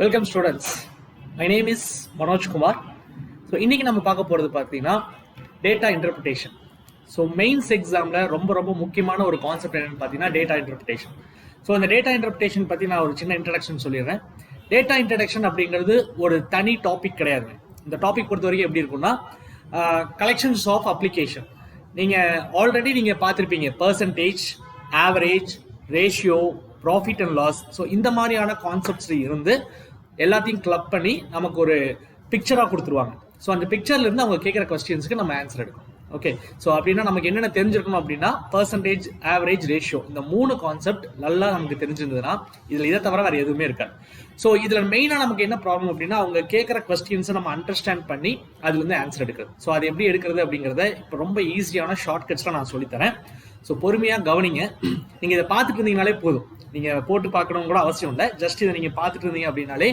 Welcome students. My name is Manoj Kumar. So இன்றைக்கி நம்ம பார்க்க போகிறது பார்த்தீங்கன்னா டேட்டா இன்டர்பிரிட்டேஷன். ஸோ மெயின்ஸ் எக்ஸாமில் ரொம்ப முக்கியமான ஒரு கான்செப்ட் என்னென்னு பார்த்தீங்கன்னா டேட்டா இன்டர்பிரிட்டேஷன். ஸோ இந்த டேட்டா இன்டர்பிரிட்டேஷன் பற்றி நான் ஒரு சின்ன இன்ட்ரடக்ஷன் சொல்லிடுறேன். டேட்டா இன்ட்ரடக்ஷன் அப்படிங்கிறது ஒரு தனி டாபிக் கிடையாது. இந்த டாபிக் பொறுத்த வரைக்கும் எப்படி இருக்குன்னா கலெக்ஷன்ஸ் ஆஃப் அப்ளிகேஷன். நீங்கள் ஆல்ரெடி நீங்கள் பார்த்துருப்பீங்க percentage, average, ratio, profit and loss. So இந்த மாதிரியான கான்செப்ட்ஸ் இருந்து எல்லாத்தையும் கிளப் பண்ணி நமக்கு ஒரு பிக்சராக கொடுத்துருவாங்க. ஸோ அந்த பிக்சர்லேருந்து அவங்க கேட்குற கொஸ்டின்ஸ்க்கு நம்ம ஆன்சர் எடுக்கணும். ஓகே, ஸோ அப்படின்னா நமக்கு என்னென்ன தெரிஞ்சிருக்கணும் அப்படின்னா பர்சன்டேஜ், ஆவரேஜ், ரேஷியோ, இந்த 3 கான்செப்ட் நல்லா நமக்கு தெரிஞ்சிருந்ததுன்னா இதில் இதை தவிர வேறு எதுவுமே இருக்காது. ஸோ இதில் மெயினாக நமக்கு என்ன ப்ராப்ளம் அப்படின்னா அவங்க கேட்குற கொஸ்டின்ஸை நம்ம அண்டர்ஸ்டாண்ட் பண்ணி அதுலேருந்து ஆன்சர் எடுக்கிறது. ஸோ அது எப்படி எடுக்கிறது அப்படிங்கிறத இப்போ ரொம்ப ஈஸியான ஷார்ட்கட்ஸ்லாம் நான் சொல்லித்தரேன். ஸோ பொறுமையாக கவனிங்க. நீங்கள் இதை பார்த்துட்டு இருந்தீங்கனாலே போதும், நீங்கள் போட்டு பார்க்கணும் கூட அவசியம் இல்லை. ஜஸ்ட் இதை நீங்கள் பார்த்துட்டு இருந்தீங்க அப்படின்னாலே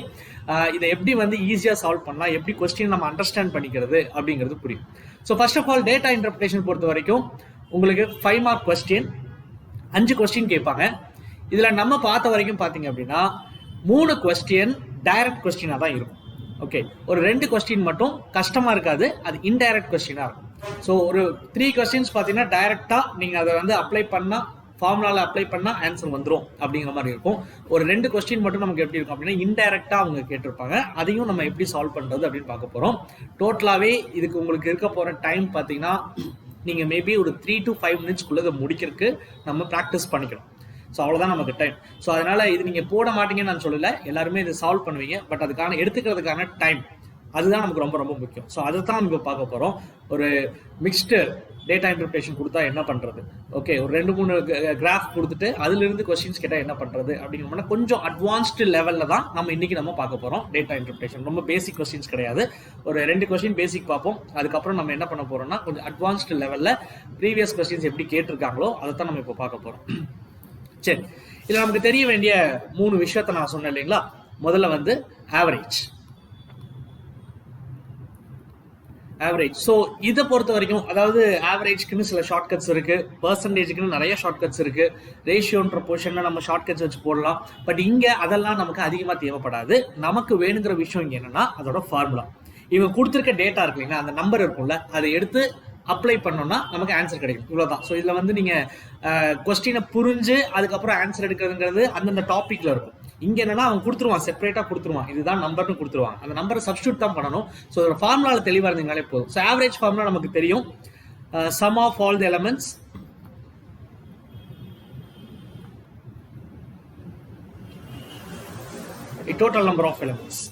இதை எப்படி ஈஸியாக சால்வ் பண்ணலாம், எப்படி கொஸ்டின் நம்ம அண்டர்ஸ்டாண்ட் பண்ணிக்கிறது அப்படிங்கிறது புரியும். So first of all data interpretation பொறுத்த வரைக்கும் உங்களுக்கு 5 மார்க் கொஸ்டின், 5 கொஸ்டின் கேட்பாங்க. இதில் நம்ம பார்த்த வரைக்கும் பார்த்தீங்க அப்படின்னா 3 கொஸ்டின் டைரக்ட் கொஸ்டினாக தான் இருக்கும். ஓகே, ஒரு 2 கொஸ்டின் மட்டும் கஷ்டமாக இருக்காது, அது இன்டைரக்ட் கொஸ்டினாக இருக்கும். ஸோ ஒரு 3 கொஸ்டின்ஸ் பார்த்தீங்கன்னா டைரக்டாக நீங்கள் அதை அப்ளை பண்ணால், ஃபார்முலாவில் அப்ளை பண்ணால் ஆன்சர் வந்துடும் அப்படிங்கிற மாதிரி இருக்கும். ஒரு 2 கொஸ்டின் மட்டும் நமக்கு எப்படி இருக்கும் அப்படின்னா இன்டைரக்டாக அவங்க கேட்டிருப்பாங்க. அதையும் நம்ம எப்படி சால்வ் பண்ணுறது அப்படின்னு பார்க்க போகிறோம். டோட்டலாகவே இதுக்கு உங்களுக்கு இருக்க போகிற டைம் பார்த்தீங்கன்னா நீங்கள் மேபி ஒரு 3 to 5 மினிட்ஸ்க்குள்ளே இதை முடிக்கிறதுக்கு நம்ம ப்ராக்டிஸ் பண்ணிக்கணும். ஸோ அவ்வளோதான் நமக்கு டைம். ஸோ அதனால் இது நீங்கள் போட மாட்டீங்கன்னு நான் சொல்லலை, எல்லாருமே இதை சால்வ் பண்ணுவீங்க. பட் அதுக்கான எடுத்துக்கிறதுக்கான டைம் அதுதான் நமக்கு ரொம்ப முக்கியம். ஸோ அதை தான் நம்ம பார்க்க போகிறோம். ஒரு மிக்ஸ்டு டேட்டா இன்டர்பிரேஷன் கொடுத்தா என்ன பண்ணுறது, ஓகே, ஒரு 2-3 கிராஃப் கொடுத்துட்டு அதிலிருந்து கொஸ்டின்ஸ் கேட்டால் என்ன பண்ணுறது அப்படிங்கிற கொஞ்சம் அட்வான்ஸ்டு லெவலில் தான் நம்ம இன்றைக்கி நம்ம பார்க்க போகிறோம். டேட்டா இன்டர்பிரேஷன் ரொம்ப பேசிக் கொஸ்டின்ஸ் கிடையாது. ஒரு 2 கொஸ்டின் பேசிக் பார்ப்போம். அதுக்கப்புறம் நம்ம என்ன பண்ண போகிறோம்னா கொஞ்சம் அட்வான்ஸ்டு லெவலில் ப்ரீவியஸ் கொஸ்டின்ஸ் எப்படி கேட்டிருக்காங்களோ அதை தான் நம்ம இப்போ பார்க்க போகிறோம். சரி, இதில் நமக்கு தெரிய வேண்டிய 3 விஷயத்த நான் சொன்னேன் இல்லைங்களா. முதல்ல ஆவரேஜ். ஸோ இதை பொறுத்த வரைக்கும் அதாவது ஆவரேஜ்க்குன்னு சில ஷார்ட்கட்ஸ் இருக்கு, பர்சன்டேஜுக்குன்னு நிறைய ஷார்ட்கட்ஸ் இருக்கு, ரேஷியோன்ற பொசிஷன்ல நம்ம ஷார்ட்கட்ஸ் வச்சு போடலாம். பட் இங்க அதெல்லாம் நமக்கு அதிகமாக தேவைப்படாது. நமக்கு வேணுங்கிற விஷயம் இங்க என்னன்னா அதோட ஃபார்முலா. இவங்க கொடுத்துருக்க டேட்டா இருக்கு இல்லைங்களா, அந்த நம்பர் இருக்கும்ல, அதை எடுத்து அப்ளை பண்ணோம்னா நமக்கு ஆன்சர் கிடைக்கும். இவ்வளோதான். ஸோ இதில் நீங்கள் கொஸ்டினை புரிஞ்சு அதுக்கப்புறம் ஆன்சர் எடுக்கிறதுங்கிறது அந்தந்த டாப்பிக்கில் இருக்கும். இங்கே என்னன்னா அவன் கொடுத்துருவான், செப்பரேட்டாக கொடுத்துருவான், இதுதான் நம்பர்னு கொடுத்துருவான். அந்த நம்பரை சப்ஸ்டியூட் தான் பண்ணணும். ஸோ அதோட ஃபார்முலாவில் தெளிவாக இருந்தீங்கனாலே போதும். ஸோ ஆவரேஜ் ஃபார்முலா நமக்கு தெரியும், sum of all the elements total number of elements.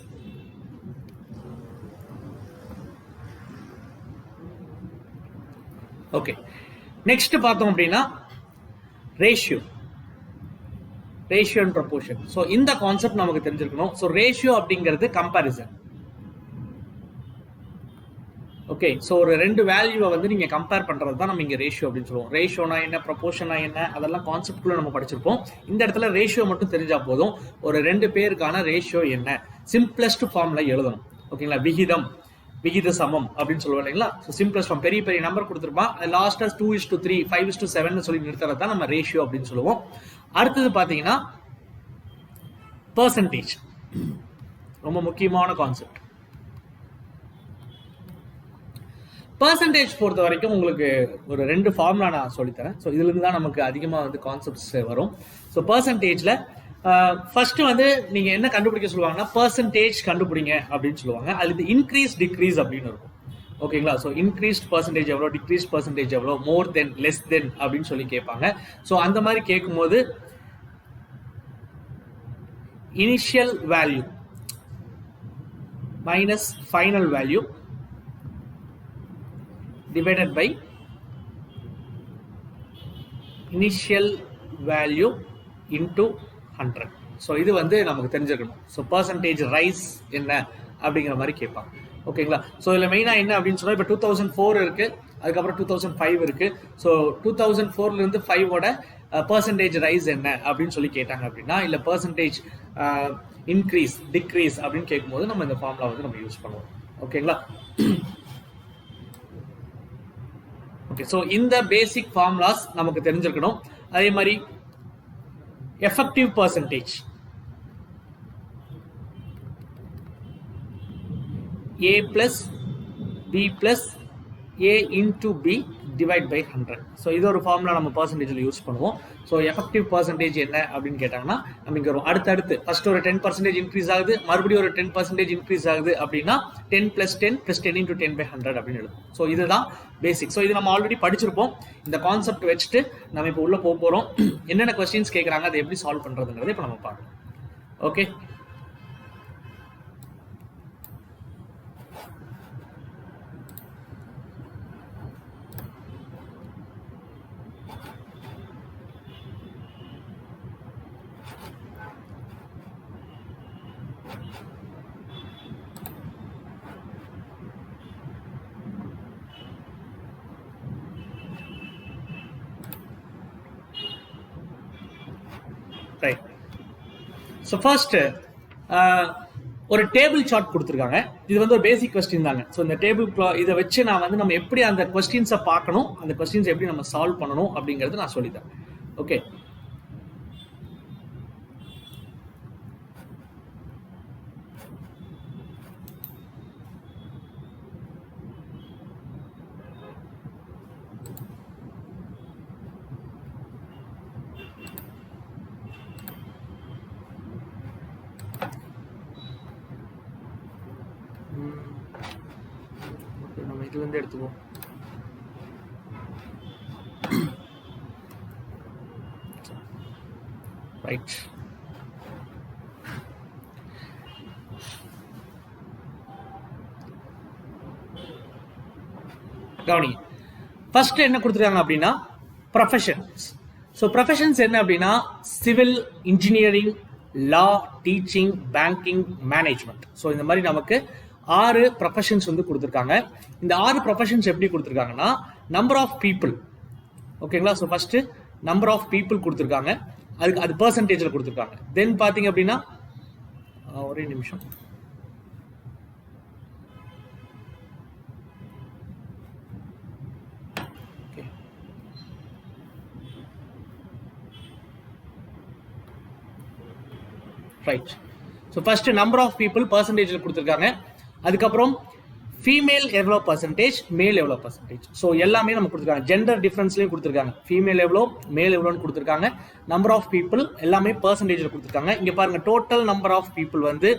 Okay, next பார்த்தோம் அப்படின்னா ரேஷியோ அண்ட் ப்ரொபோர்ஷன். ஸோ இந்த கான்செப்ட் நமக்கு தெரிஞ்சிருக்கணும். ஸோ ரேஷியோ அப்படிங்கிறது கம்பேரிசன். ஓகே, ஸோ ஒரு 2 வேல்யூவை நீங்க கம்பேர் பண்றது தான் நம்ம இங்க ரேஷியோ அப்படின்னு சொல்லுவோம். ரேஷியோனா என்ன, ப்ரொபோர்ஷனா என்ன, அதெல்லாம் கான்செப்ட்குள்ள நம்ம படிச்சிருப்போம். இந்த இடத்துல ரேஷியோ மட்டும் தெரிஞ்சா போதும். ஒரு 2 பேருக்கான ரேஷியோ என்ன, சிம்பிளஸ்ட் ஃபார்ம்ல எழுதணும். ஓகேங்களா, விகித சமம் அப்படின்னு சொல்லுவோம் இல்லைங்களா. ஸோ சிம்பிளஸ்ட் ஃபார்ம், பெரிய நம்பர் கொடுத்துருப்பான், லாஸ்டா 2:3, 5:7 சொல்லி நிறுத்துறது தான் நம்ம ரேஷியோ அப்படின்னு சொல்லுவோம். அடுத்தது பார்த்தீங்கன்னா பர்சன்டேஜ், ரொம்ப முக்கியமான கான்செப்ட். பர்சன்டேஜ் பொறுத்த வரைக்கும் உங்களுக்கு ஒரு 2 ஃபார்முலா நான் சொல்லித்தரேன். ஸோ இதுலேருந்து தான் நமக்கு அதிகமாக கான்செப்ட்ஸ் வரும். ஸோ பர்சன்டேஜில் ஃபர்ஸ்ட் நீங்க என்ன கண்டுபிடிக்க சொல்லுவாங்கன்னா பர்சன்டேஜ் கண்டுபிடிங்க அப்படின்னு சொல்லுவாங்க. அது இன்க்ரீஸ் டிக்ரீஸ் அப்படின்னு இருக்கும். ஓகேங்களா, ஸோ இன்க்ரீஸ்ட் பர்சன்டேஜ் எவ்வளோ, டிக்ரீஸ் பர்சன்டேஜ் எவ்வளோ, மோர் தென், லெஸ் தென் அப்படின்னு சொல்லி கேட்பாங்க. ஸோ அந்த மாதிரி கேட்கும்போது initial value minus final value divided by initial value into 100. So இது நமக்கு தெரிஞ்சிருக்கணும். ஸோ பர்சன்டேஜ் ரைஸ் என்ன அப்படிங்கிற மாதிரி கேட்பாங்க. ஓகேங்களா, ஸோ இதில் மெயினாக என்ன அப்படின்னு சொன்னால் இப்போ 2004 இருக்கு, அதுக்கப்புறம் 2005 இருக்கு. ஸோ 2004லேருந்து 5ஓட பர்சன்டேஜ் ரைஸ் என்ன அப்படின்னு சொல்லி கேட்டாங்க அப்படின்னா, இல்லை பர்சன்டேஜ் இன்க்ரீஸ் டிக்ரீஸ் அப்படின்னு கேட்கும்போது நம்ம இந்த ஃபார்முலா நம்ம யூஸ் பண்ணுவோம். ஓகேங்களா. ஓகே, ஸோ இந்த பேசிக் ஃபார்முலாஸ் நமக்கு தெரிஞ்சிருக்கணும். அதே மாதிரி effective percentage. A plus B plus A into B divide by 100. So இது ஒரு ஃபார்முலா நம்ம பர்சன்டேஜில் யூஸ் பண்ணுவோம். ஸோ எஃபெக்டிவ் பர்சன்டேஜ் என்ன அப்படின்னு கேட்டாங்கன்னா நம்ம இங்கே வரும் அடுத்தடுத்து ஃபர்ஸ்ட் ஒரு 10% இன்க்ரீஸ் ஆகுது, மறுபடியும் ஒரு 10% இன்க்ரீஸ் ஆகுது அப்படின்னா 10 + 10 + 10 into 10/100 அப்படின்னு எழுதும். ஸோ இதுதான் பேசிக். ஸோ இது நம்ம ஆல்ரெடி படிச்சிருப்போம். இந்த கான்செப்ட் வச்சுட்டு நம்ம இப்போ உள்ள போக போகிறோம். என்னென்ன கொஸ்டின்ஸ் கேட்குறாங்க, அதை எப்படி சால்வ் பண்ணுறதுங்கிறத இப்போ நம்ம பார்க்கலாம். Okay, right. ஸோ ஃபர்ஸ்ட் ஒரு டேபிள் சார்ட் கொடுத்துருக்காங்க. இது வந்து ஒரு பேசிக் கொஸ்டின் தாங்க. ஸோ இந்த டேபிள் இதை வச்சு நான் வந்து நம்ம எப்படி அந்த கொஸ்டின்ஸை பார்க்கணும், அந்த கொஸ்டின்ஸ் எப்படி நம்ம சால்வ் பண்ணணும் அப்படிங்கிறது நான் சொல்லித்தரேன். ஓகே, நம்ம இதுல இருந்து எடுத்துக்குவோம். ரைட், கவனிங்க. ஃபர்ஸ்ட் என்ன கொடுத்துருக்காங்க அப்படின்னா ப்ரொஃபஷன்ஸ். ஸோ ப்ரொஃபஷன்ஸ் என்ன அப்படின்னா சிவில், இன்ஜினியரிங், லா, டீச்சிங், பேங்கிங், மேனேஜ்மெண்ட். ஸோ இந்த மாதிரி நமக்கு 6 ப்ரொஃபஷன்ஸ் வந்து கொடுத்துருக்காங்க. இந்த 6 ப்ரொஃபஷன்ஸ் எப்படி கொடுத்துருக்காங்கன்னா நம்பர் ஆஃப் பீப்புள். ஓகேங்களா? So first number of people கொடுத்துருக்காங்க, அது பர்சன்டேஜில் கொடுத்துருக்காங்க. தென் பார்த்தீங்க அப்படின்னா ஒரே நிமிஷம், right. So first number of people பர்சன்டேஜில் கொடுத்துருக்காங்க. அதுக்கப்புறம் ஃபீமேல் எவ்வளோ பர்சன்டேஜ், மேல் எவ்வளோ பர்சன்டேஜ். ஸோ எல்லாமே நம்ம கொடுத்துருக்காங்க. ஜெண்டர் டிஃப்ரென்ஸ்லையும் கொடுத்துருக்காங்க. ஃபீமேல் எவ்வளோ, மேல் எவ்வளோன்னு கொடுத்துருக்காங்க. நம்பர் ஆஃப் பீப்புள் எல்லாமே பர்சன்டேஜில் கொடுத்துருக்காங்க. இங்கே பாருங்க, டோட்டல் நம்பர் ஆஃப் பீப்புள் வந்து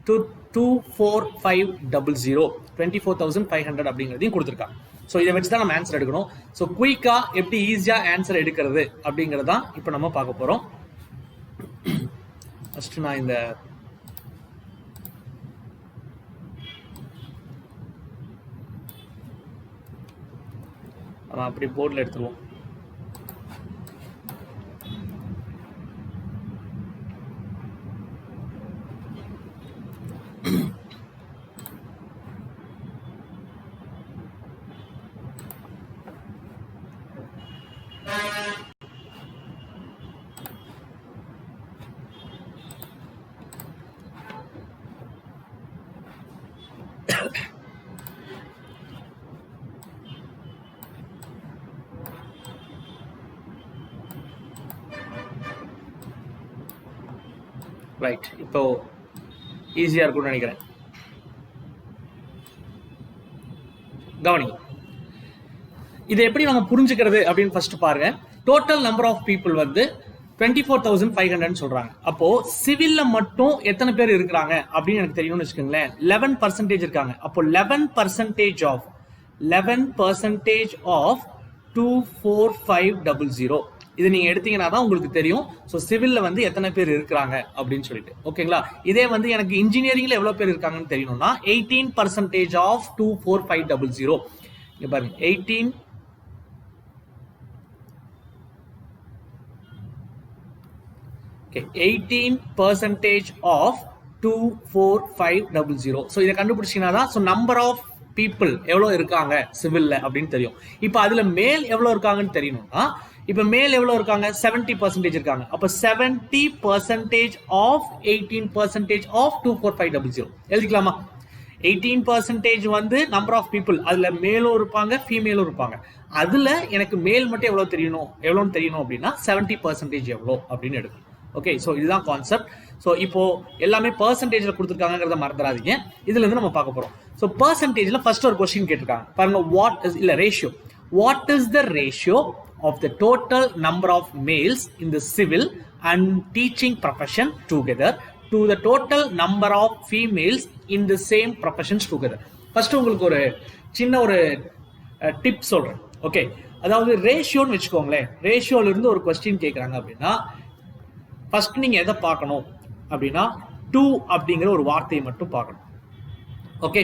24500, 24,500 அப்படிங்கிறதையும் கொடுத்துருக்காங்க. ஸோ இதை வச்சு தான் நம்ம ஆன்சர் எடுக்கணும். ஸோ குயிக்காக எப்படி ஈஸியாக ஆன்சர் எடுக்கிறது அப்படிங்கிறது தான் இப்போ நம்ம பார்க்க போகிறோம். ஃபர்ஸ்ட் நான் இந்த அப்படி போர்டில் எடுத்துருவோம். ரைட், இப்போ ஈஸியாக இருக்கும்னு நினைக்கிறேன். கவனிங்க, இதை எப்படி நம்ம புரிஞ்சுக்கிறது அப்படின்னு ஃபர்ஸ்ட் பாருங்க. டோட்டல் நம்பர் ஆஃப் பீப்புள் வந்து 24,500 சொல்றாங்க. அப்போ சிவில்ல மட்டும் எத்தனை பேர் இருக்கிறாங்க அப்படின்னு எனக்கு தெரியும்னு வச்சுக்கோங்களேன். 11% இருக்காங்க. அப்போ 11% ஆஃப் 24500 இது நீங்க எடுத்தீங்கன்னா தான் உங்களுக்கு தெரியும். ஸோ சிவில்ல வந்து எத்தனை பேர் இருக்கிறாங்க அப்படின்னு சொல்லிட்டு. ஓகேங்களா? இதே வந்து எனக்கு இன்ஜினியரிங்ல எவ்வளவு பேர் இருக்காங்கன்னு தெரியணும்னா 18% ஆஃப் 24500. இங்க பாருங்க, 18% ஆஃப் 24500. ஸோ இதை கண்டுபிடிச்சீங்கன்னா தான் ஸோ நம்பர் ஆஃப் பீப்புள் எவ்வளோ இருக்காங்க சிவில்ல அப்படின்னு தெரியும். இப்போ அதுல மேல் எவ்வளோ இருக்காங்கன்னு தெரியணும்னா இப்போ மேல் எவ்வளோ இருக்காங்க, 70% இருக்காங்க. அப்போ 70% ஆஃப் 18% ஆஃப் 24500 எழுதிக்கலாமா? 18% வந்து நம்பர் ஆஃப் பீப்புள், அதுல மேலும் இருப்பாங்க ஃபீமேலும் இருப்பாங்க. அதுல எனக்கு மேல் மட்டும் எவ்வளவு தெரியணும், எவ்வளோன்னு தெரியணும் அப்படின்னா 70% எவ்வளோ அப்படின்னு எடுக்கணும். ஓகே, ஸோ இதுதான் கான்செப்ட். ஸோ இப்போ எல்லாமே பர்சன்டேஜில் கொடுத்துருக்காங்கிறத மறந்துடாதீங்க. இதுல இருந்து நம்ம பார்க்க போறோம். ஸோ பர்சன்டேஜில் ஃபர்ஸ்ட் ஒரு கொஸ்டின் கேட்டிருக்காங்க பாருங்க, வாட் இஸ் இல்லை ratio, what is the ratio of the total number of males in the civil and teaching profession together to the total number of females in the same professions together. First உங்களுக்கு ஒரு சின்ன ஒரு tip சொல்றேன். Okay, அதாவது ரேஷியோன்னு வச்சுக்கோங்களேன். ரேஷியோல இருந்து ஒரு question கேட்குறாங்க அப்படின்னா ஃபர்ஸ்ட் நீங்க எதை பார்க்கணும் அப்படின்னா 2 அப்படிங்கிற ஒரு வார்த்தையை மட்டும் பார்க்கணும். ஓகே,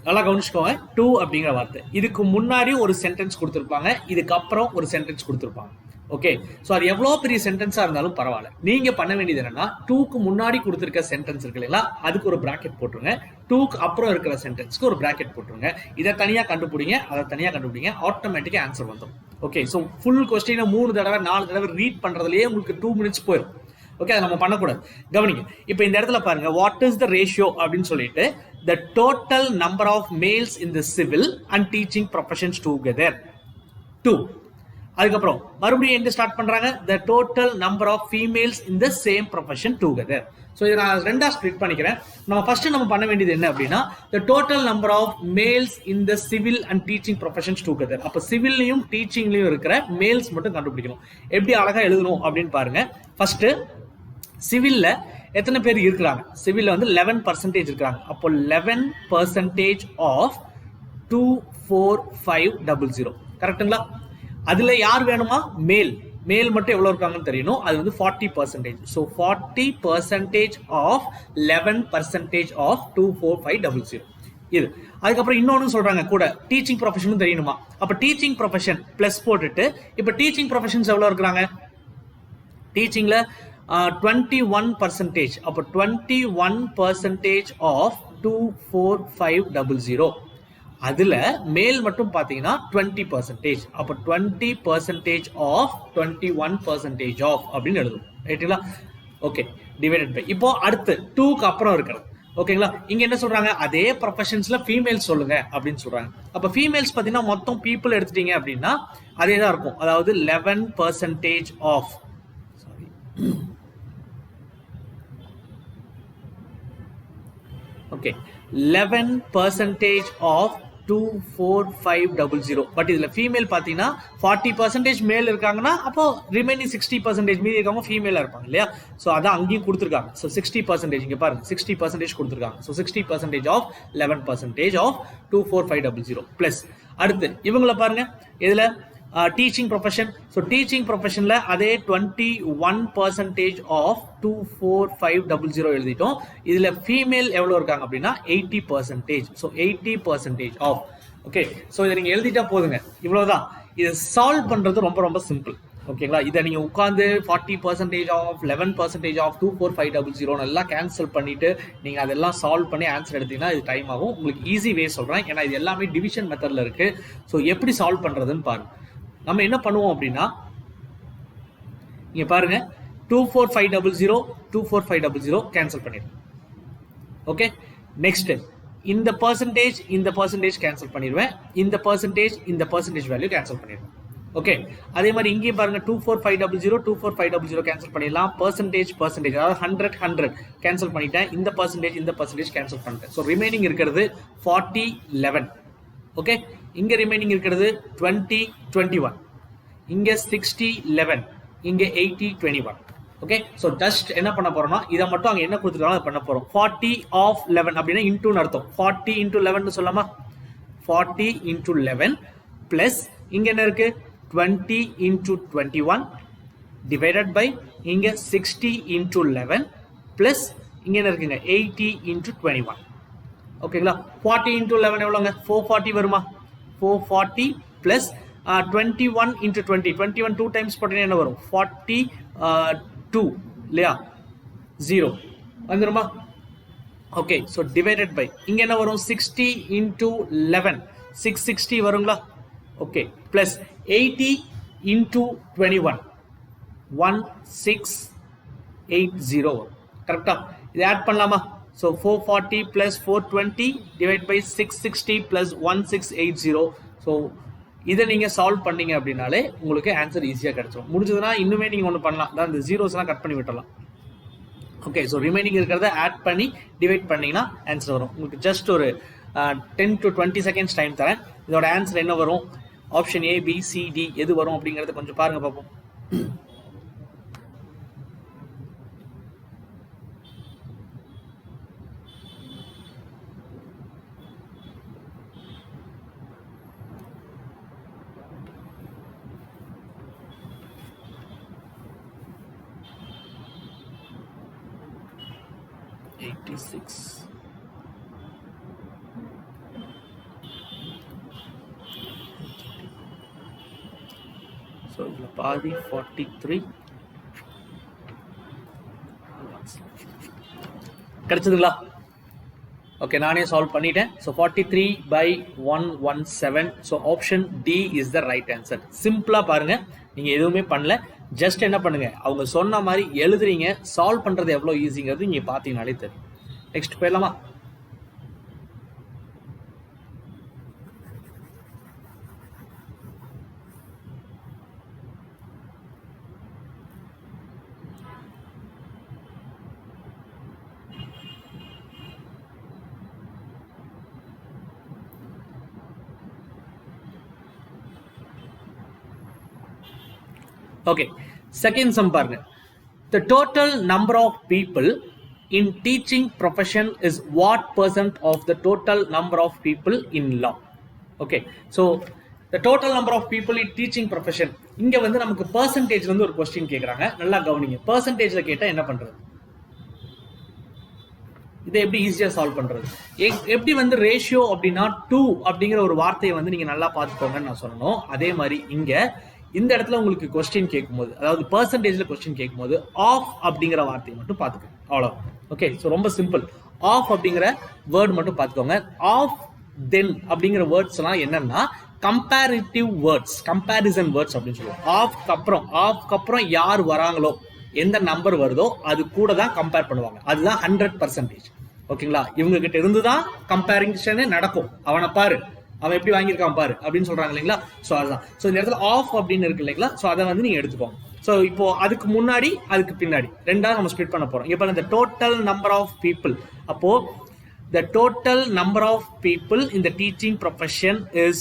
நல்லா கவனிச்சுக்கோங்க. 2 அப்படிங்கிற வார்த்தை, இதுக்கு முன்னாடி ஒரு சென்டென்ஸ் கொடுத்துருப்பாங்க, இதுக்கப்புறம் ஒரு சென்டென்ஸ் கொடுத்துருப்பாங்க. ஓகே, ஸோ அது எவ்வளோ பெரிய சென்டென்ஸாக இருந்தாலும் பரவாயில்ல, நீங்க பண்ண வேண்டியது என்னன்னா 2க்கு முன்னாடி கொடுத்துருக்க சென்டென்ஸ் இருக்கு இல்லைங்களா, அதுக்கு ஒரு பிராக்கெட் போட்டுருங்க. 2க்கு அப்புறம் இருக்கிற சென்டென்ஸ்க்கு ஒரு பிராக்கெட் போட்டுருங்க. இதை தனியாக கண்டுபிடிங்க, அதை தனியாக கண்டுபிடிங்க, ஆட்டோமேட்டிக்காக ஆன்சர் வந்துடும். ஓகே, ஸோ ஃபுல் கொஸ்டினை 3 தடவை 4 தடவை ரீட் பண்றதுலேயே உங்களுக்கு 2 மினிட்ஸ் போயிடும். ஓகே, அதை நம்ம பண்ணக்கூடாது. கவனிங்க, இப்போ இந்த இடத்துல பாருங்க, வாட் இஸ் த ரேஷியோ அப்படின்னு சொல்லிட்டு the total number of males in the civil and teaching professions together 2. அதுக்கப்புறம் மறுபடியும் எங்க ஸ்டார்ட் பண்றாங்க, the total number of females in the same profession together. So இதை நான் ரெண்டா ஸ்ப்ளிட் பண்ணிக்கிறேன். நம்ம ஃபர்ஸ்ட் நம்ம பண்ண வேண்டியது என்ன அப்படின்னா the total number of males in the civil and teaching professions together. அப்போ சிவில்லையும் டீச்சிங்லையும் இருக்கிற மேல்ஸ் மட்டும் கண்டுபிடிக்கணும். எப்படி அழகா எழுதணும் அப்படின்னு பாருங்க. ஃபர்ஸ்ட் சிவில்ல எத்தனை பேர் இருக்கிறாங்க, சிவில்ல வந்து 11% இருக்கிறாங்க. அப்போ 11% ஆஃப் 24500 கரெக்ட்டுங்களா? அதுல யார் வேணுமா, மேல். மேல் மட்டும் எவ்வளவு இருக்காங்கன்னு தெரியணும், அது வந்து 40%. ஸோ 40% ஆஃப் 11% ஆஃப் 24500 இது. அதுக்கப்புறம் இன்னொன்னு சொல்றாங்க கூட, டீச்சிங் ப்ரொஃபஷனும் தெரியணுமா. அப்ப டீச்சிங் ப்ரொஃபஷன் பிளஸ் போட்டுட்டு, இப்ப டீச்சிங் ப்ரொஃபஷன்ஸ் எவ்வளவு இருக்கிறாங்க, டீச்சிங்ல 21%. அப்போ 21% ஆஃப் 24500. அதுல மேல் மட்டும் பாத்தீங்கன்னா 20%. அப்போ 20% ஆஃப் 21% ஆஃப் அப்படின்னு எழுதும். ரைட்டுங்களா? Okay, divided by. இப்போ அடுத்து 2க்கு அப்புறம் இருக்கிறது. ஓகேங்களா? இங்க என்ன சொல்றாங்க, அதே ப்ரொஃபஷன்ஸ்ல ஃபீமேல்ஸ் சொல்லுங்க அப்படின்னு சொல்றாங்க. அப்ப ஃபீமேல்ஸ் பாத்தீங்கன்னா மொத்தம் பீப்புள் எடுத்துட்டீங்க அப்படின்னா அதே தான் இருக்கும். அதாவது 11% ஆஃப் okay 11% of 24500. பட் இதுல ஃபீமேல் பாத்தீங்கன்னா 40% மேல் இருக்காங்கன்னா அப்போ ரிமைனிங் 60% மீதி இருக்கவங்க ஃபீமேலா இருப்பாங்க இல்லையா. சோ அதான் அங்கேயும் கொடுத்துருக்காங்க. ஸோ 60% இங்க பாருங்க 60% கொடுத்துருக்காங்க. ஸோ 60% ஆஃப் 11% ஆஃப் 24500 பிளஸ் அடுத்து இவங்கள பாருங்க, இதுல டீச்சிங் ப்ரொஃபஷன். ஸோ டீச்சிங் ப்ரொஃபஷன்ல அதே 21% ஆஃப் 24500 எழுதிட்டோம். இதுல ஃபீமேல் எவ்வளவு இருக்காங்க அப்படின்னா 80%. So 80% of. ஓகே, ஸோ இதை நீங்க எழுதிட்டா போதுங்க, இவ்வளவுதான். இதை சால்வ் பண்றது ரொம்ப ரொம்ப சிம்பிள். ஓகேங்களா? இதை நீங்க உட்காந்து 40% ஆஃப் 11% ஆஃப் 24500 எல்லாம் கேன்சல் பண்ணிட்டு நீங்க அதெல்லாம் சால்வ் பண்ணி ஆன்சர் எடுத்தீங்கன்னா இது டைம் ஆகும். உங்களுக்கு ஈஸி வே சொல்றேன், ஏன்னா இது எல்லாமே டிவிஷன் மெத்தட்ல இருக்கு. ஸோ எப்படி சால்வ் பண்றதுன்னு பாருங்க. நம்ம என்ன பண்ணுவோம் அப்படின்னா, இங்க பாருங்க 24500 கேன்சல் பண்ணிடுவோம். ஓகே, நெக்ஸ்ட் இந்த பர்சன்டேஜ் கேன்சல் பண்ணிடுவேன், இந்த பர்சன்டேஜ் வேல்யூ கேன்சல் பண்ணிடுவேன். ஓகே, அதே மாதிரி இங்கேயும் பாருங்க 24500 கேன்சல் பண்ணிடலாம். பர்சன்டேஜ் அதாவது 100 கேன்சல் பண்ணிட்டேன். இந்த பர்சன்டேஜ் கேன்சல் பண்ணிட்டேன். ஸோ ரிமைனிங் இருக்கிறது 4011. ஓகே, இங்க ரிமைனிங் இருக்கிறது 2021, இங்க 6011, இங்க 8021. ஓகே, ஸோ ஜஸ்ட் என்ன பண்ண போறோம்னா இதை மட்டும் அங்க என்ன கொடுத்துருக்காங்க பண்ண போறோம். 40 ஆஃப் 11 அப்படின்னா இன்டூன்னு அர்த்தம். 40 into 11 சொல்லாமா, 40 into 11 பிளஸ் இங்க என்ன இருக்கு 20 into 21 டிவைடட் பை இங்க 60 into 11 பிளஸ் இங்க என்ன இருக்குங்க 80 into 21. ஓகேங்களா? 40 into 11 எவ்வளோங்க, 440 வருமா. 440 பிளஸ் 21 into 20, 21 2 டைம்ஸ் போட்டீங்கன்னா என்ன வரும், 42 இல்லையா, 0 வந்துருமா. ஓகே, ஸோ டிவைடட் பை இங்க என்ன வரும் 60 into 11, 660 வருங்களா. ஓகே, பிளஸ் 80 into 21, 1680 வரும். கரெக்டா? இதை ஆட் பண்ணலாமா. So 440 plus 420 divide by 660 plus 1680. So இதை நீங்க சால்வ் பண்ணீங்க அப்படின்னாலே உங்களுக்கு ஆன்சர் ஈஸியாக கிடைச்சிடும். முடிஞ்சதுன்னா இன்னுமே நீங்க ஒன்று பண்ணலாம், தான் இந்த ஜீரோஸ்லாம் கட் பண்ணி விட்டுறலாம். ஓகே, ஸோ ரிமைனிங் இருக்கிறத ஆட் பண்ணி டிவைட் பண்ணீங்கன்னா ஆன்சர் வரும். உங்களுக்கு ஜஸ்ட் ஒரு 10 to 20 செகண்ட்ஸ் டைம் தரேன். இதோட ஆன்சர் என்ன வரும்? Option A, B, C, D எது வரும் அப்படிங்கறத கொஞ்சம் பாருங்க பார்ப்போம். So இதுல பாதி 43 கிடைச்சதுங்களா? ஓகே, நானே சால்வ் பண்ணிட்டேன். So 43/117. So option D is the right answer. சிம்பிளா பாருங்க, நீங்க எதுவுமே பண்ணல, ஜஸ்ட் என்ன பண்ணுங்க, அவங்க சொன்ன மாதிரி எழுதுறீங்க. சால்வ் பண்றது எவ்வளவு ஈஸிங்கிறது நீங்க பாத்தீங்கன்னாலே தெரியும். நெக்ஸ்ட் போயிடலாமா? Okay, second sum பாருங்க. The total number of people in teaching profession is what percent of the total number of people in law? Okay, so the total number of people in teaching profession. இங்க வந்து நமக்கு percentage வந்து ஒரு question கேக்குறாங்க. நல்லா கவனிங்க. percentageல கேட்டா என்ன பண்றது? இதை எப்படி ஈஸியா சால்வ் பண்றது? எப்படி வந்து ரேஷியோ அப்படின்னா 2 அப்படிங்கிற ஒரு வார்த்தையை வந்து நீங்க நல்லா பார்த்துக்கோங்கன்னு நான் சொல்லணும். அதே மாதிரி இங்க இந்த இடத்துல உங்களுக்கு கொஸ்டின் கேட்கும்போது, அதாவது பெர்சன்டேஜ்ல கொஸ்டின் கேட்கும்போது ஆஃப் அப்படிங்கிற வார்த்தையை மட்டும் பார்த்துக்கோங்க, அவ்வளோ. ஓகே, ஸோ ரொம்ப சிம்பிள். ஆஃப் அப்படிங்கிற வேர்ட் மட்டும் பார்த்துக்கோங்க. ஆஃப் தென் அப்படிங்கிற வேர்ட்ஸ் எல்லாம் என்னன்னா கம்பேரிட்டிவ் வேர்ட்ஸ், கம்பேரிசன் வேர்ட்ஸ் அப்படின்னு சொல்லுவோம். ஆஃப்க்கு அப்புறம் யார் வராங்களோ, எந்த நம்பர் வருதோ அது கூட தான் கம்பேர் பண்ணுவாங்க. அதுதான் 100%. ஓகேங்களா? இவங்க கிட்ட இருந்து தான் கம்பேரிஷனே நடக்கும். அவனை பாரு, அவன் எப்படி வாங்கியிருக்கான் பாரு அப்படின்னு சொல்றாங்க இல்லைங்களா? ஸோ அதுதான். ஸோ இந்த இடத்துல ஆஃப் அப்படின்னு இருக்கு இல்லைங்களா? ஸோ அதை வந்து நீங்க எடுத்துக்கோங்க. ஸோ இப்போ அதுக்கு முன்னாடி அதுக்கு பின்னாடி ரெண்டா நம்ம ஸ்ப்ளிட் பண்ண போறோம். இப்போ இந்த டோட்டல் நம்பர் ஆஃப் பீப்புள், அப்போ the total number of people in the teaching profession is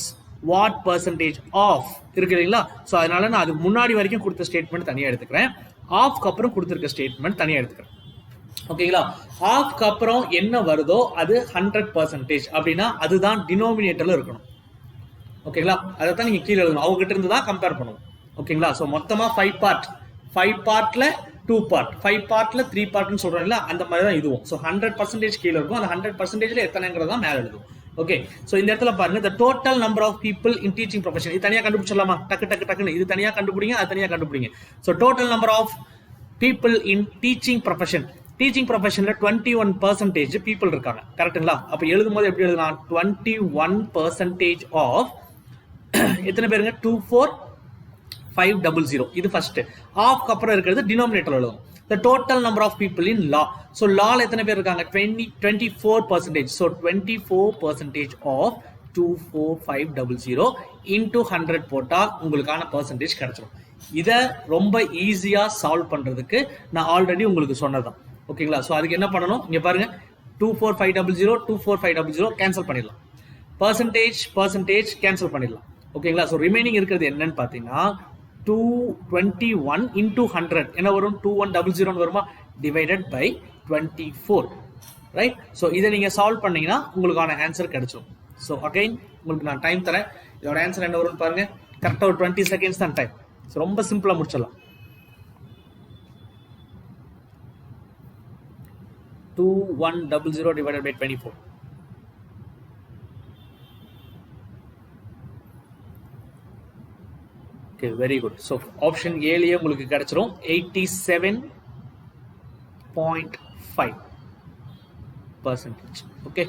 what percentage of இருக்கு இல்லைங்களா? ஸோ அதனால நான் அதுக்கு முன்னாடி வரைக்கும் கொடுத்த ஸ்டேட்மெண்ட் தனியாக எடுத்துக்கிறேன், ஆஃப்க்கு அப்புறம் கொடுத்துருக்க ஸ்டேட்மெண்ட் தனியாக எடுத்துக்கிறேன். ஓகேங்களா? ஆஃப்க்கு அப்புறம் என்ன வருதோ அது 100% அப்படின்னா அதுதான் டினோமினேட்டர்ல இருக்கணும். ஓகேங்களா? அதை தான் நீங்க கீழே எழுதணும். அவங்க கிட்ட இருந்து தான் கம்பேர் பண்ணணும். ஓகேங்களா? ஸோ மொத்தமா 5 பார்ட்ல 2 பார்ட், 5 பார்ட்ல 3 பார்ட்னு சொல்றோம்ல, அந்த மாதிரி தான் இதுவும். ஸோ 100% கீழே இருக்கும். அந்த 100%ல எத்தனைங்கிறதா மேலே எழுதும். ஓகே, ஸோ இந்த இடத்துல பாருங்க, the total number of people in teaching profession. இது தனியாக கண்டுபிடிச்சிடலாமா? டக்குன்னு இது தனியாக கண்டுபிடிங்க, அது தனியாக கண்டுபிடிங்க. So total number of people in teaching profession, teaching ப்ரொஃபஷன்ல 21% பீப்புள் இருக்காங்க. கரெக்டுங்களா? அப்ப எழுதும் போது எப்படி எழுதலாம்? 21% ஆஃப் எத்தனை பேருங்க? 24500. இது ஃபர்ஸ்ட். ஆஃப்க்கு அப்புறம் இருக்கிறது டினாமினேட்டர் எழுதும். The total number of people in law. So lawல எத்தனை பேர் இருக்காங்க? 24%. So 24% of 24500 into 100 போட்டா உங்களுக்கான percentage கிடைச்சிடும். இதை ரொம்ப ஈஸியா சால்வ் பண்றதுக்கு நான் ஆல்ரெடி உங்களுக்கு சொன்னதான். ஓகேங்களா? ஸோ அதுக்கு என்ன பண்ணணும்? இங்க பாருங்க, 24500 கேன்சல் பண்ணிடலாம். பர்சன்டேஜ் கேன்சல் பண்ணிடலாம். ஓகேங்களா? ஸோ ரிமைனிங் இருக்கிறது என்னன்னு பார்த்தீங்கன்னா 221 into 100 என்ன வரும்? 2100 வருமா? Divided by 24. ரைட்? ஸோ இதை நீங்க சால்வ் பண்ணீங்கன்னா உங்களுக்கான ஆன்சர் கிடைச்சிடும். ஸோ அகைன் உங்களுக்கு நான் டைம் தரேன். இதோட ஆன்சர் என்ன வரும்னு பாருங்க. கரெக்டாக ஒரு 20 செகண்ட்ஸ் தான் டைம். ஸோ ரொம்ப சிம்பிளா முடிச்சிடலாம். 2100 divided by 24. Okay, very good. So option A லயே உங்களுக்கு கிடைச்சிரும் 87.5%. Okay,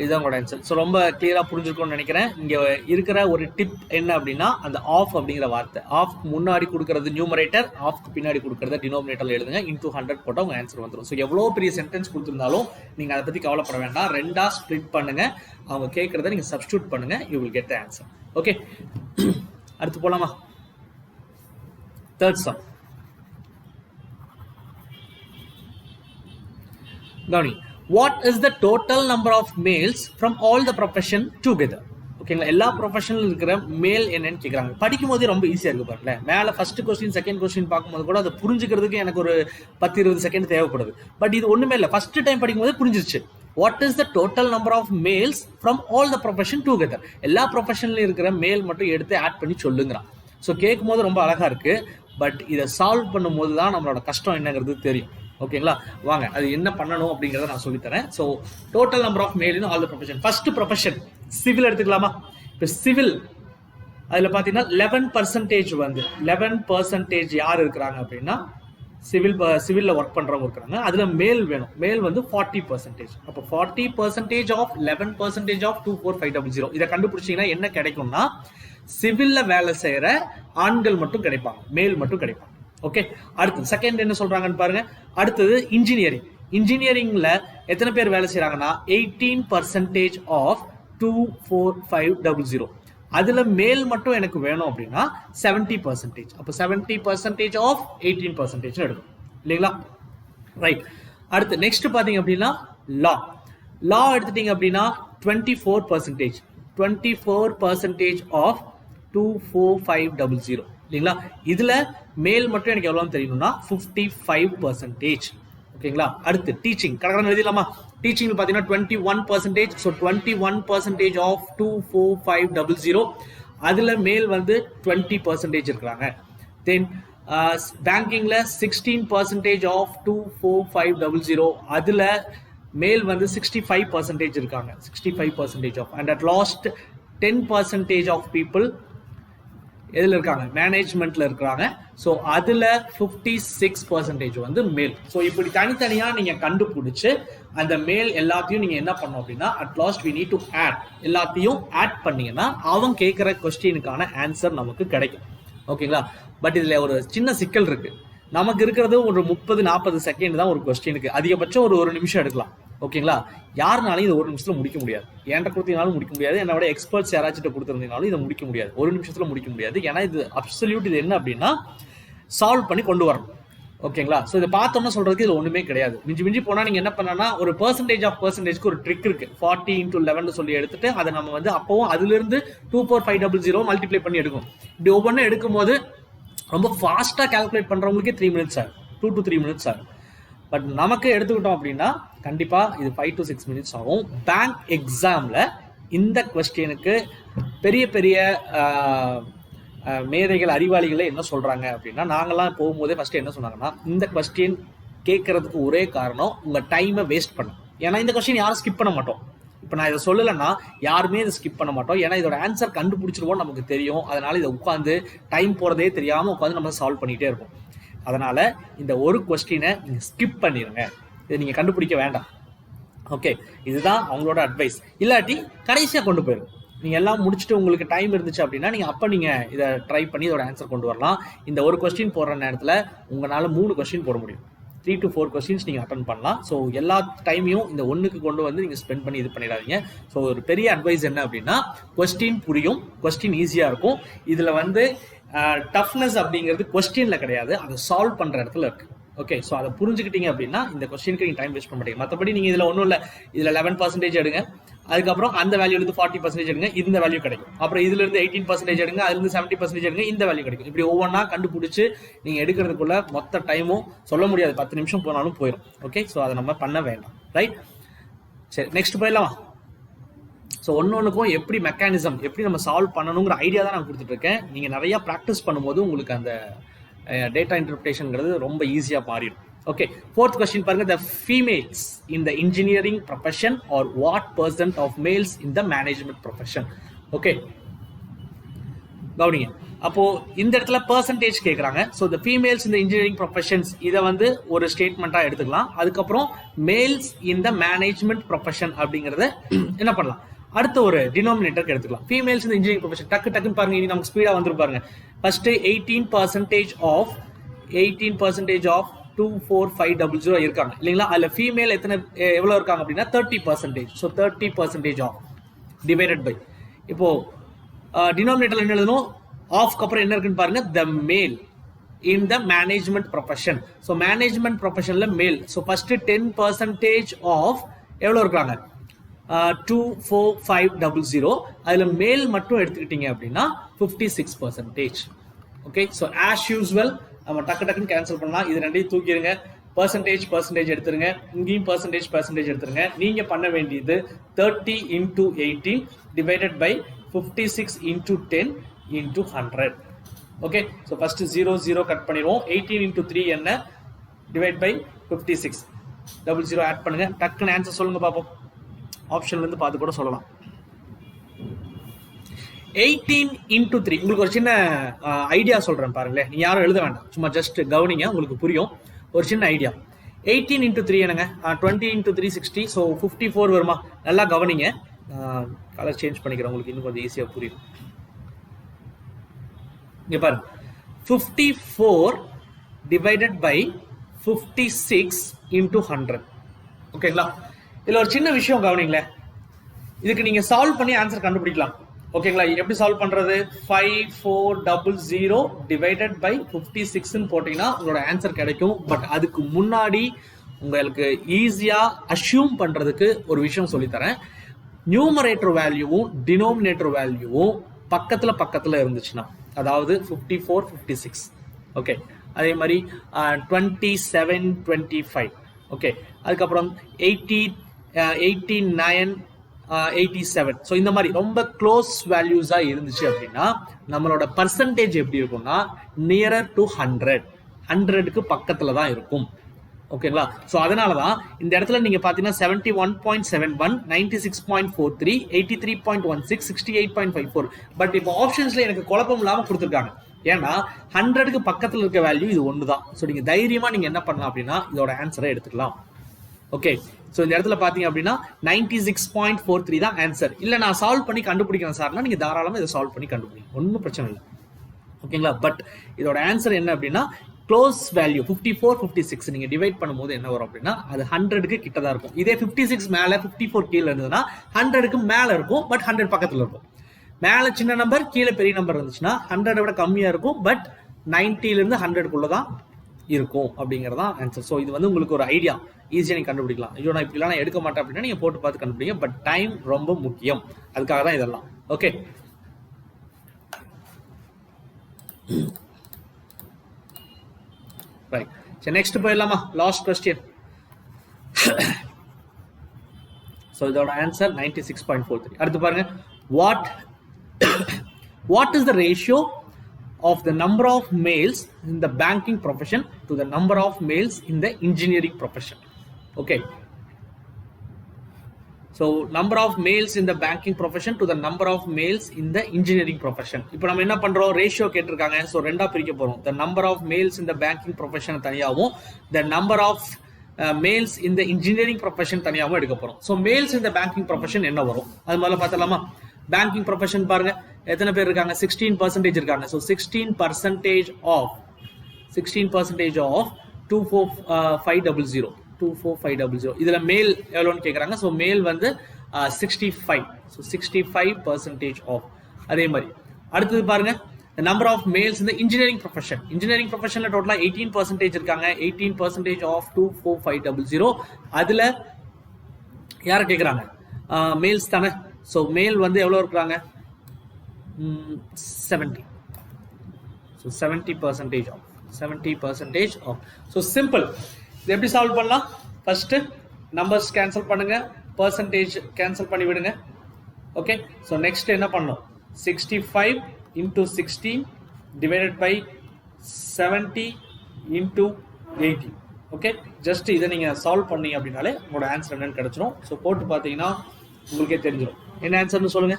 இதுதான் உங்களோட ஆன்சர். ஸோ ரொம்ப கிளியரா புரிஞ்சிருக்கும்னு நினைக்கிறேன். இங்க இருக்கிற ஒரு டிப் என்ன அப்படின்னா, அந்த ஆஃப் அப்படிங்கிற வார்த்தை, ஆஃப் முன்னாடி கொடுக்கறது நியூமரேட்டர், ஆஃப்க்கு பின்னாடி கொடுக்கறத டினோமினேட்டர்ல எழுதுங்க. into 100 போட்டா உங்க ஆன்சர் வந்துடும். ஸோ எவ்வளவு பெரிய சென்டென்ஸ் கொடுத்திருந்தாலும் நீங்க அதை பத்தி கவலைப்பட வேண்டாம். ரெண்டா ஸ்ப்ளிட் பண்ணுங்க. அவங்க கேட்கறத நீங்க சப்ஸ்டியூட் பண்ணுங்க. You will get the answer. Okay, அடுத்து போலாமா? Third sum. கவனி, what is the total number of males from all the profession together. ஓகேங்களா, எல்லா ப்ரொஃபஷனில் இருக்கிற மேல் என்னன்னு கேட்குறாங்க. படிக்கும் போதே ரொம்ப ஈஸியாக இருக்கு பாருங்களேன். மேலே ஃபர்ஸ்ட் கொஸ்டின் செகண்ட் கொஸ்டின் பார்க்கும்போது கூட அதை புரிஞ்சுக்கிறதுக்கு எனக்கு ஒரு 10-20 செகண்ட் தேவைப்படுது. பட் இது ஒன்றுமே இல்லை, ஃபர்ஸ்ட் டைம் படிக்கும் போதே புரிஞ்சிருச்சு. What is the total number of males from all the profession together. எல்லா ப்ரொஃபஷன்லையும் இருக்கிற மேல் மட்டும் எடுத்து ஆட் பண்ணி சொல்லுங்கிறான். ஸோ கேட்கும் போது ரொம்ப அழகாக இருக்குது. பட் இதை சால்வ் பண்ணும்போது தான் நம்மளோட கஷ்டம் என்னங்கிறது தெரியும். ஓகேங்களா, வாங்க அது என்ன பண்ணணும் அப்படிங்கிறத நான் சொல்லித்தரேன். So total number of male in all the profession. First profession civil எடுத்துக்கலாமா? இப்போ சிவில் அதில் பார்த்தீங்கன்னா 11% வந்து 11% யார் இருக்கிறாங்க அப்படின்னா சிவிலில் ஒர்க் பண்ணுறவங்க இருக்கிறாங்க. அதில் மேல் வேணும். மேல் வந்து 40%. அப்போ 40% ஆஃப் 11% ஆஃப் 24500. இதை கண்டுபிடிச்சிங்கன்னா என்ன கிடைக்கும்னா சிவிலில் வேலை செய்கிற ஆண்கள் மட்டும் கிடைப்பாங்க, மேல் மட்டும் கிடைப்பாங்க. ஓகே, அடுத்து செகண்ட் என்ன சொல்றாங்கன்னு பாருங்க. அடுத்தது இன்ஜினியரிங். இன்ஜினியரிங்ல எத்தனை பேர் வேலை செய்யறாங்கன்னா 18% ஆஃப் 24500. அதுல மேல் மட்டும் எனக்கு வேணும் அப்படின்னா 70%. அப்போ 70% ஆஃப் 18% எடுக்கும் இல்லைங்களா? ரைட். அடுத்து நெக்ஸ்ட் பாத்தீங்க அப்படின்னா லா எடுத்துட்டீங்க அப்படின்னா 24%. 24% ஆஃப் 24500 இல்லைங்களா? இதுல மேல் மட்டும் எனக்கு எவ்வளவு தெரியணும்னா 55%. ஓகேங்களா? அடுத்து டீச்சிங் கடற்கரை எழுதிடலாமா? டீச்சிங் பார்த்தீங்கன்னா 21%. So 21% of 24500. அதுல மேல் வந்து 20% இருக்கிறாங்க. தென் பேங்கிங்ல 16% ஆஃப் 24500. அதுல மேல் வந்து 65% இருக்காங்க. 65% of. And at last 10% of people எதில் இருக்காங்க? மேனேஜ்மெண்ட்ல இருக்கிறாங்க. ஸோ அதுல 56% வந்து மேல். ஸோ இப்படி தனித்தனியா நீங்க கண்டுபிடிச்சு அந்த மேல் எல்லாத்தையும் நீங்க என்ன பண்ணணும் அப்படின்னா at last we need to add. எல்லாத்தையும் ஆட் பண்ணீங்கன்னா அவங்க கேட்கிற கொஸ்டினுக்கான ஆன்சர் நமக்கு கிடைக்கும். ஓகேங்களா? பட் இதுல ஒரு சின்ன சிக்கல் இருக்கு. நமக்கு இருக்கிறது ஒரு 30-40 செகண்ட் தான் ஒரு கொஸ்டினுக்கு. அதிகபட்சம் ஒரு நிமிஷம் எடுக்கலாம். ஓகேங்களா? யாருனாலும் இது ஒரு நிமிஷத்துல முடிக்க முடியாது. என்கிட்ட கொடுத்தீங்கனாலும் முடிக்க முடியாது. என்னோட எக்ஸ்பர்ட்ஸ் யாராச்சும் கொடுத்துருந்தீங்கனாலும் இதை முடிக்க முடியாது. ஒரு நிமிஷத்துல முடிக்க முடியாது. ஏன்னா இது அப்சல்யூட். இது என்ன அப்படின்னா சால்வ் பண்ணி கொண்டு வரணும். ஓகேங்களா? ஸோ இதை பார்த்தோம்னா சொல்றதுக்கு இது ஒண்ணுமே கிடையாது. மிஞ்சி போனா நீங்க என்ன பண்ணனா ஒரு பெர்சன்டேஜ்க்கு ஒரு ட்ரிக் இருக்கு. 40 × 11 சொல்லி எடுத்துட்டு அதை நம்ம வந்து அப்பவும் அதுல இருந்து 24500 மல்டிப்ளை பண்ணி எடுக்கும். இப்படி ஒவ்வொன்றும் எடுக்கும் போது ரொம்ப ஃபாஸ்டா கால்குலேட் பண்றவங்களுக்கே 3 மினிட்ஸ் ஆகும். 2 to 3 மினிட்ஸ் ஆகும். பட் நமக்கு எடுத்துக்கிட்டோம் அப்படின்னா கண்டிப்பா இது 5 to 6 மினிட்ஸ் ஆகும். பேங்க் எக்ஸாம்ல இந்த கொஸ்டினுக்கு பெரிய மேதைகள் அறிவாளிகளை என்ன சொல்றாங்க அப்படின்னா, நாங்கெல்லாம் போகும்போதே ஃபர்ஸ்ட் என்ன சொன்னாங்கன்னா, இந்த கொஸ்டின் கேட்கறதுக்கு ஒரே காரணம் உங்க டைமை வேஸ்ட் பண்ணும். ஏன்னா இந்த கொஸ்டின் யாரும் ஸ்கிப் பண்ண மாட்டோம். இப்போ நான் இதை சொல்லலைன்னா யாருமே இதை ஸ்கிப் பண்ண மாட்டோம். ஏன்னா இதோட ஆன்சர் கண்டுபிடிச்சிருவோம் நமக்கு தெரியும். அதனால இதை உட்காந்து டைம் போறதே தெரியாம உட்காந்து நம்ம சால்வ் பண்ணிட்டே இருப்போம். அதனால இந்த ஒரு கொஸ்டினை நீங்க ஸ்கிப் பண்ணிருங்க. இதை நீங்க கண்டுபிடிக்க வேண்டாம். ஓகே, இதுதான் அவங்களோட அட்வைஸ். இல்லாட்டி கடைசியா கொண்டு போயிடும். நீங்க எல்லாம் முடிச்சுட்டு உங்களுக்கு டைம் இருந்துச்சு அப்படின்னா நீங்க அப்ப நீங்க இதை ட்ரை பண்ணி இதோட ஆன்சர் கொண்டு வரலாம். இந்த ஒரு கொஸ்டின் போடுற நேரத்துல உங்களால 3 கொஸ்டின் போட முடியும். 3 to 4 கொஸ்டின்ஸ் நீங்க அட்டன் பண்ணலாம். ஸோ எல்லா டைமையும் இந்த ஒன்றுக்கு கொண்டு வந்து நீங்க ஸ்பெண்ட் பண்ணி இது பண்ணிடாதீங்க. ஸோ ஒரு பெரிய அட்வைஸ் என்ன அப்படின்னா, கொஸ்டின் புரியும், கொஸ்டின் ஈஸியா இருக்கும். இதுல வந்து டஃப்னஸ் அப்படிங்கிறது கொஸ்டின்ல கிடையாது, அதை சால்வ் பண்ற இடத்துல இருக்கு. ஓகே, ஸோ அதை புரிஞ்சுக்கிட்டீங்க அப்படின்னா இந்த கொஸ்டினுக்கு நீங்கள் டைம் வேஸ்ட் பண்ண மாட்டீங்க. மற்றபடி நீங்கள் இதில் ஒன்றும் இல்லை, இதில் 11% எடுங்க, அதுக்கப்புறம் அந்த வேல்யூ இருந்து 40% எடுங்க, இந்த வேல்யூ கிடைக்கும். அப்புறம் இதுல இருந்து 18% எடுங்க, அதுலேருந்து 70% எடுங்க, இந்த வேல்யூ கிடைக்கும். இப்படி ஒவ்வொன்றா கண்டுபிடிச்சு நீங்கள் எடுக்கிறதுக்குள்ள மொத்த டைமும் சொல்ல முடியாது, 10 நிமிஷம் போனாலும் போயிடும். ஓகே, ஸோ அதை நம்ம பண்ண வேண்டாம். ரைட், சரி, நெக்ஸ்ட் போயிடலாமா? ஸோ ஒன்னொன்றுக்கும் எப்படி மெக்கானிசம் எப்படி நம்ம சால்வ் பண்ணணுங்கிற ஐடியா தான் நான் கொடுத்துட்டு இருக்கேன். நீங்கள் நிறைய ப்ராக்டிஸ் பண்ணும்போது உங்களுக்கு அந்த டேட்டா இன்டர்பிரேஷன்ங்கிறது ரொம்ப ஈஸியாக மாறிடும். ஓகே, 4th கொஸ்டின் பாருங்க. The females in the engineering profession or what % of males in the management profession? Okay, கவனிங்க. அப்போ இந்த இடத்துல பெர்சன்டேஜ் கேட்குறாங்க. So the females in the engineering professions இதை வந்து ஒரு ஸ்டேட்மெண்ட்டாக எடுத்துக்கலாம். அதுக்கப்புறம் males in the management profession அப்படிங்கிறத என்ன பண்ணலாம், அடுத்த ஒரு டினாமினேட்டருக்கு எடுத்துக்கலாம். ஃபீமேல்ஸ் இந்த இன்ஜினியரிங் ப்ரொஃபஷன் டக்குன்னு பாருங்க, இனி நமக்கு ஸ்பீடா வந்துரும் பாருங்க. ஃபர்ஸ்ட் 18% ஆஃப் 24500 இருக்காங்க இல்லைங்களா? அதுல ஃபீமேல் எவ்வளவு இருக்காங்க அப்படின்னா 30%. ஸோ 30% ஆஃப் டிவைடட் பை, இப்போ டினாமினேட்டர்ல என்ன எழுதணும், ஆஃப்க்கு அப்புறம் என்ன இருக்குன்னு பாருங்க, the male in the management profession. So management ப்ரொஃபஷன்ல மேல். ஸோ ஃபர்ஸ்ட் 10% ஆஃப் எவ்வளோ இருக்காங்க 24500. அதில் மேல் மட்டும் எடுத்துக்கிட்டீங்க அப்படின்னா 56%. ஓகே, ஸோ ஆஸ் யூஸ்வல் நம்ம டக்கு டக்குன்னு கேன்சல் பண்ணலாம். இது ரெண்டையும் தூக்கிடுங்க, பர்சன்டேஜ் எடுத்துருங்க, இங்கேயும் பர்சன்டேஜ் எடுத்துருங்க. நீங்க பண்ண வேண்டியது 30 into 18 divided by 56 into 10 into 100. Okay, so first 0 cut பண்ணிடுவோம். 18 into 3 என்ன, டிவைட் பை 56. 00 ஆட் பண்ணுங்க. டக்குன்னு ஆன்சர் சொல்லுங்க பார்ப்போம். ஆப்ஷன்ல இருந்து பார்த்து கூட சொல்லலாம். 18 into 3. உங்களுக்கு ஒரு சின்ன ஐடியா சொல்றேன் பாருங்களேன். நீ யாரும் எழுத வேண்டாம், சும்மா ஜஸ்ட் கவனிங்க, உங்களுக்கு புரியும். ஒரு சின்ன ஐடியா. 18 into 3 என்னங்க, 20 into 3 60. ஸோ 54 வருமா? நல்லா கவனிங்க. கலர் சேஞ்ச் பண்ணிக்கிறேன், உங்களுக்கு இன்னும் கொஞ்சம் ஈஸியாக புரியும். இங்க பாருங்க, 54 டிவைடட் பை 56 into 100. ஓகேங்களா? இதுல ஒரு சின்ன விஷயம் கவனிங்களேன். இதுக்கு நீங்க சால்வ் பண்ணி ஆன்சர் கண்டுபிடிக்கலாம். ஓகேங்களா? எப்படி சால்வ் பண்றது? 5400 டிவைடட் பை 56 போட்டீங்கன்னா உங்களோட ஆன்சர் கிடைக்கும். பட் அதுக்கு முன்னாடி உங்களுக்கு ஈஸியா அஷ்யூம் பண்றதுக்கு ஒரு விஷயம் சொல்லித்தரேன். நியூமரேட்டர் வேல்யூவும் டினோமினேட்டர் வேல்யூவும் பக்கத்துல இருந்துச்சுன்னா, அதாவது 54 56, ஓகே, அதே மாதிரி 27 25, ஓகே, அதுக்கப்புறம் 80 89 87. ஸோ இந்த மாதிரி ரொம்ப க்ளோஸ் வேல்யூஸா இருந்துச்சு அப்படின்னா நம்மளோட பர்சன்டேஜ் எப்படி இருக்கும்னா நியரர் டு 100க்கு பக்கத்துல தான் இருக்கும். ஓகேங்களா? ஸோ அதனால தான் இந்த இடத்துல நீங்க பாத்தீங்கன்னா 71.71, 96.43, 83.16, 68.54. பட் இப்போ ஆப்ஷன்ஸ்ல எனக்கு குழப்பம் இல்லாம கொடுத்துருக்காங்க. ஏன்னா 100க்கு பக்கத்துல இருக்க வேல்யூ இது ஒன்று தான். ஸோ நீங்க தைரியமா நீங்க என்ன பண்ணலாம் அப்படின்னா இதோட ஆன்சரை எடுத்துக்கலாம். ஓகே, ஸோ இந்த இடத்துல பாத்தீங்க அப்படின்னா 96.43 தான் ஆன்சர். இல்ல நான் சால்வ் பண்ணி கண்டுபிடிக்கிறேன் சார்னா நீங்க தாராளமா இதை சால்வ் பண்ணி கண்டுபிடிங்க, ஒன்றும் பிரச்சனை இல்லை. ஓகேங்களா? பட் இதோட ஆன்சர் என்ன அப்படின்னா க்ளோஸ் வேல்யூ 54 56 நீங்க டிவைட் பண்ணும்போது என்ன வரும் அப்படின்னா அது 100க்கு கிட்ட தான் இருக்கும். இதே 56 மேல 54 கீழே இருந்ததுன்னா 100க்கு மேல இருக்கும், பட் 100 பக்கத்துல இருக்கும். மேல சின்ன நம்பர் கீழே பெரிய நம்பர் இருந்துச்சுன்னா 100 விட கம்மியா இருக்கும், பட் 90ல இருந்து 100க்குள்ள தான் இருக்கும் அப்படிங்கறதான் ஆன்சர். ஸோ இது வந்து உங்களுக்கு ஒரு ஐடியா, ஈஸியா நீங்க கண்டுபிடிக்கலாம். ஐயோ நான் இப்படிலாம் நான் எடுக்க மாட்டேன் அப்படின்னா நீங்க போட்டு பார்த்து கண்டுபிடிங்க. பட் டைம் ரொம்ப முக்கியம், அதுக்காக தான் இதெல்லாம். Okay, right. சரி, நெக்ஸ்ட் போயிடலாமா? Last question. ஸோ இதோட ஆன்சர் 96.43. அடுத்து பாருங்க, what is the ratio of the number of males in the banking profession to the number of males in the engineering profession? Okay, so number of males in the banking profession to the number of males in the engineering profession. இப்போ நம்ம என்ன பண்றோம், ratio கேட்டிருக்காங்க. So ரெண்டா பிரிக்க போறோம். the number of males in the banking profession தனியாகவும் the number of males in the engineering profession தனியாகவும் எடுக்க போறோம். So males in the banking profession என்ன வரும் அது முதல்ல பார்த்தலாமா? பேங்கிங் ப்ரொஃபஷன் பாருங்க, எத்தனை பேர் இருக்காங்க? 16% இருக்காங்க. So 16% of 24500. 24500 இதுல மேல் எவ்வளோன்னு கேட்குறாங்க. ஸோ மேல் வந்து 65. So 65% of. அதே மாதிரி அடுத்தது பாருங்க, நம்பர் ஆஃப் மேல்ஸ் இந்த இன்ஜினியரிங் ப்ரொஃபஷன். இன்ஜினியரிங் ப்ரொஃபஷன்ல டோட்டலா 18% இருக்காங்க. 18% ஆஃப் 24500. அதுல யாரை கேட்குறாங்க? மேல்ஸ் தானே. ஸோ மேல் வந்து எவ்வளோ இருக்கிறாங்க? 70. So 70% of 70% of. So simple. இது எப்படி சால்வ் பண்ணலாம்? ஃபர்ஸ்ட் நம்பர்ஸ் கேன்சல் பண்ணுங்க, பர்சன்டேஜ் கேன்சல் பண்ணி விடுங்க. ஓகே, ஸோ நெக்ஸ்ட் என்ன பண்ணணும்? 65 into 16 divided by 70 into 80. Okay, just இதை நீங்க சால்வ் பண்ணீங்க அப்படின்னாலே உங்களோட ஆன்சர் என்னன்னு கிடைச்சிடும். ஸோ போட்டு பார்த்தீங்கன்னா உங்களுக்கே தெரிஞ்சிடும் என்ன ஆன்சர்னு சொல்லுங்க.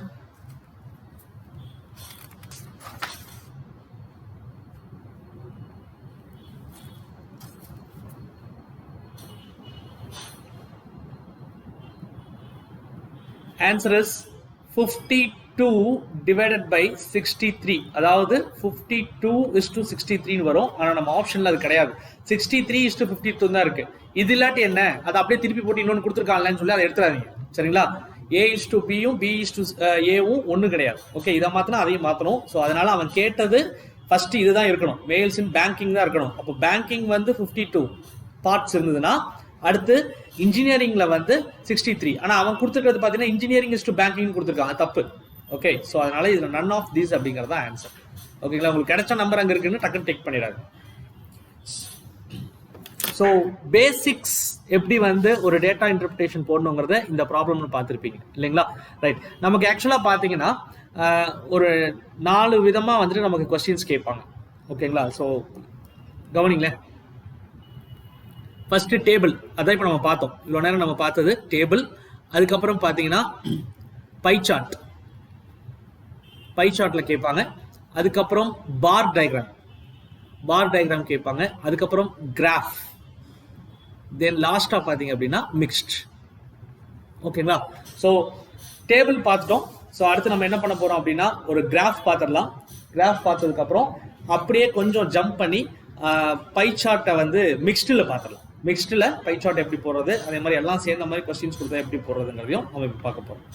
Answer is 52 divided by 63. அதாவது 52:63 வரும். ஆனா நம்ம ஆப்ஷன்ல அது கிடையாது. 63:52 தான் இருக்கு. இது இல்லாட்டி என்ன, அதை அப்படியே திருப்பி போட்டு இன்னொன்னு கொடுத்துருக்காங்கன்னு சொல்லி அதை எடுத்துறாதீங்க, சரிங்களா? A:B-யும் B:A-வும் ஒன்றும் கிடையாது. ஓகே, இதை மாத்தினா அதையும் மாற்றணும். ஸோ அதனால அவன் கேட்டது ஃபர்ஸ்ட் இதுதான் இருக்கணும், மேல்ஸ் இன் பேங்கிங் தான் இருக்கணும். அப்போ பேங்கிங் வந்து 52 பார்ட்ஸ் இருந்ததுன்னா அடுத்து இன்ஜினியரிங்ல வந்து 63. ஆனா அவன் கொடுத்துருக்கிறது பாத்தீங்கன்னா இன்ஜினியரிங் இஸ் டு பேங்கிங் கொடுத்துருக்காங்க, தப்பு. ஓகே, ஸோ அதனால இதுல நன் ஆஃப் தீஸ் அப்படிங்கிறது தான் ஆன்சர். ஓகேங்களா, உங்களுக்கு கிடைச்ச நம்பர் அங்க இருக்குன்னு டக்குன்னு டேக் பண்ணிடாது. ஸோ பேசிக்ஸ் எப்படி வந்து ஒரு டேட்டா இன்டர்பிரேஷன் போடணுங்கிறத இந்த ப்ராப்ளம்னு பார்த்துருப்பீங்க இல்லைங்களா? ரைட், நமக்கு ஆக்சுவலாக பார்த்தீங்கன்னா ஒரு 4 விதமாக வந்துட்டு நமக்கு கொஸ்டின்ஸ் கேட்பாங்க. ஓகேங்களா, ஸோ கவனிங்களேன். ஃபர்ஸ்ட் டேபிள், அதான் இப்போ நம்ம பார்த்தோம், இவ்வளோ நேரம் நம்ம பார்த்தது டேபிள். அதுக்கப்புறம் பார்த்தீங்கன்னா பை சார்ட், பை சார்ட்டில் கேட்பாங்க. அதுக்கப்புறம் பார் டயக்ராம், பார் டயக்ராம் கேட்பாங்க. அதுக்கப்புறம் கிராஃப், தென் லாஸ்ட்டாக பார்த்தீங்க அப்படின்னா மிக்ஸ்ட். ஓகேங்களா, ஸோ டேபிள் பார்த்துட்டோம். ஸோ அடுத்து நம்ம என்ன பண்ண போகிறோம் அப்படின்னா ஒரு கிராஃப் பார்த்துடலாம். கிராஃப் பார்த்ததுக்கப்புறம் அப்படியே கொஞ்சம் ஜம்ப் பண்ணி பை சார்ட்டை வந்து மிக்ஸ்டில் பார்த்துடலாம். மிக்ஸ்டில் பை சார்ட் எப்படி போடுறது, அதே மாதிரி எல்லாம் சேர்ந்த மாதிரி கொஸ்டின்ஸ் கொடுத்தா எப்படி போடுறதுங்கிறதையும் நம்ம இப்போ பார்க்க போகிறோம்.